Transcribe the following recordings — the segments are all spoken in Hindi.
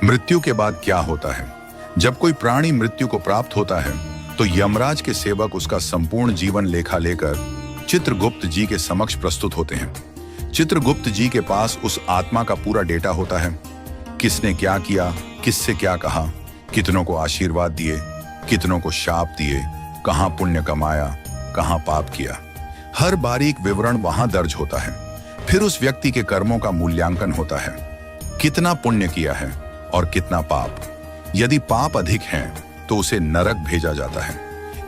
मृत्यु के बाद क्या होता है? जब कोई प्राणी मृत्यु को प्राप्त होता है तो यमराज के सेवक उसका संपूर्ण जीवन लेखा लेकर चित्रगुप्त जी के समक्ष प्रस्तुत होते हैं। चित्रगुप्त जी के पास उस आत्मा का पूरा डेटा होता है। किसने क्या किया, किससे क्या कहा, कितनों को आशीर्वाद दिए, कितनों को शाप दिए, कहां पुण्य कमाया, कहां पाप किया, हर बारीक विवरण वहां दर्ज होता है। फिर उस व्यक्ति के कर्मों का मूल्यांकन होता है, कितना पुण्य किया है और कितना पाप। यदि पाप अधिक हैं तो उसे नरक भेजा जाता है,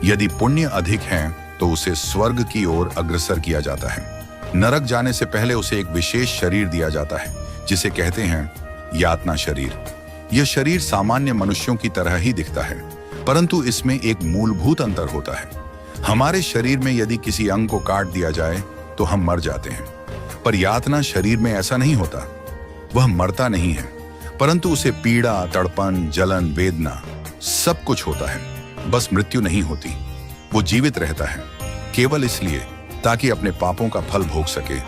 यदि पुण्य अधिक हैं तो उसे स्वर्ग की ओर अग्रसर किया जाता है। नरक जाने से पहले उसे एक विशेष शरीर दिया जाता है जिसे कहते हैं यातना शरीर। यह शरीर सामान्य मनुष्यों की तरह ही दिखता है, परंतु इसमें एक मूलभूत अंतर होता है। हमारे शरीर में यदि किसी अंग को काट दिया जाए तो हम मर जाते हैं, पर यातना शरीर में ऐसा नहीं होता। वह मरता नहीं है, परंतु उसे पीड़ा, तड़पन, जलन, वेदना सब कुछ होता है। बस मृत्यु नहीं होती, वो जीवित रहता है, केवल इसलिए ताकि अपने पापों का फल भोग सके।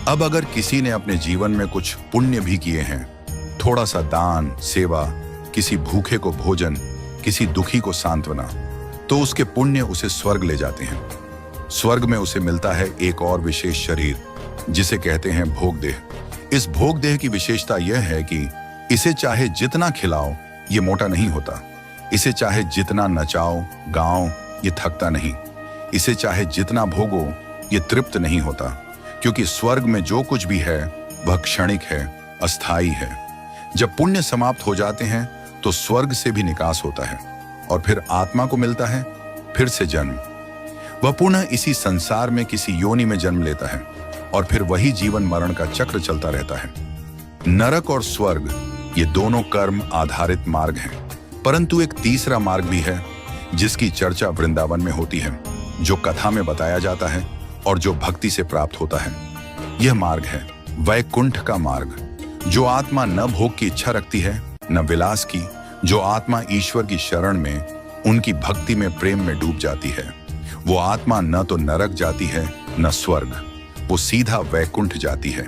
अब अगर किसी ने अपने जीवन में कुछ पुण्य भी किए हैं, थोड़ा सा दान, सेवा, किसी भूखे को भोजन, किसी दुखी को सांत्वना, तो उसके पुण्य उसे स्वर्ग ले जाते हैं। स्वर्ग में उसे मिलता है एक और विशेष शरीर जिसे कहते हैं भोगदेह। इस भोगदेह की विशेषता यह है कि इसे चाहे जितना खिलाओ ये मोटा नहीं होता, इसे चाहे जितना नचाओ गाओ ये थकता नहीं, इसे चाहे जितना भोगो ये तृप्त नहीं होता, क्योंकि स्वर्ग में जो कुछ भी है वह क्षणिक है, अस्थाई है। जब पुण्य समाप्त हो जाते हैं तो स्वर्ग से भी निकास होता है और फिर आत्मा को मिलता है फिर से जन्म। वह पुनः इसी संसार में किसी योनि में जन्म लेता है और फिर वही जीवन मरण का चक्र चलता रहता है। नरक और स्वर्ग ये दोनों कर्म आधारित मार्ग हैं, परंतु एक तीसरा मार्ग भी है जिसकी चर्चा वृंदावन में होती है, जो कथा में बताया जाता है और जो भक्ति से प्राप्त होता है। यह मार्ग है वैकुंठ का मार्ग। जो आत्मा न भोग की इच्छा रखती है न विलास की, जो आत्मा ईश्वर की शरण में उनकी भक्ति में प्रेम में डूब जाती है, वो आत्मा न तो नरक जाती है न स्वर्ग, वो सीधा वैकुंठ जाती है।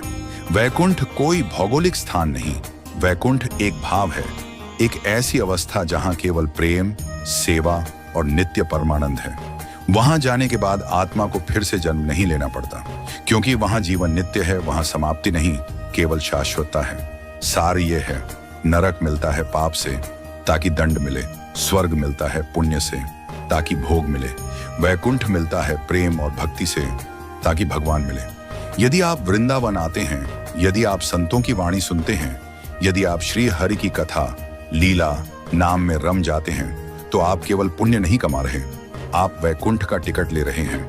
वैकुंठ कोई भौगोलिक स्थान नहीं, वैकुंठ एक भाव है, एक ऐसी अवस्था जहां केवल प्रेम, सेवा और नित्य परमानंद है। वहां जाने के बाद आत्मा को फिर से जन्म नहीं लेना पड़ता, क्योंकि वहां जीवन नित्य है, वहां समाप्ति नहीं, केवल शाश्वतता है। सार ये है, नरक मिलता है पाप से ताकि दंड मिले, स्वर्ग मिलता है पुण्य से ताकि भोग मिले, वैकुंठ मिलता है प्रेम और भक्ति से ताकि भगवान मिले। यदि आप वृंदावन आते हैं, यदि आप संतों की वाणी सुनते हैं, यदि आप श्री हरि की कथा, लीला, नाम में रम जाते हैं, तो आप केवल पुण्य नहीं कमा रहे, आप वैकुंठ का टिकट ले रहे हैं।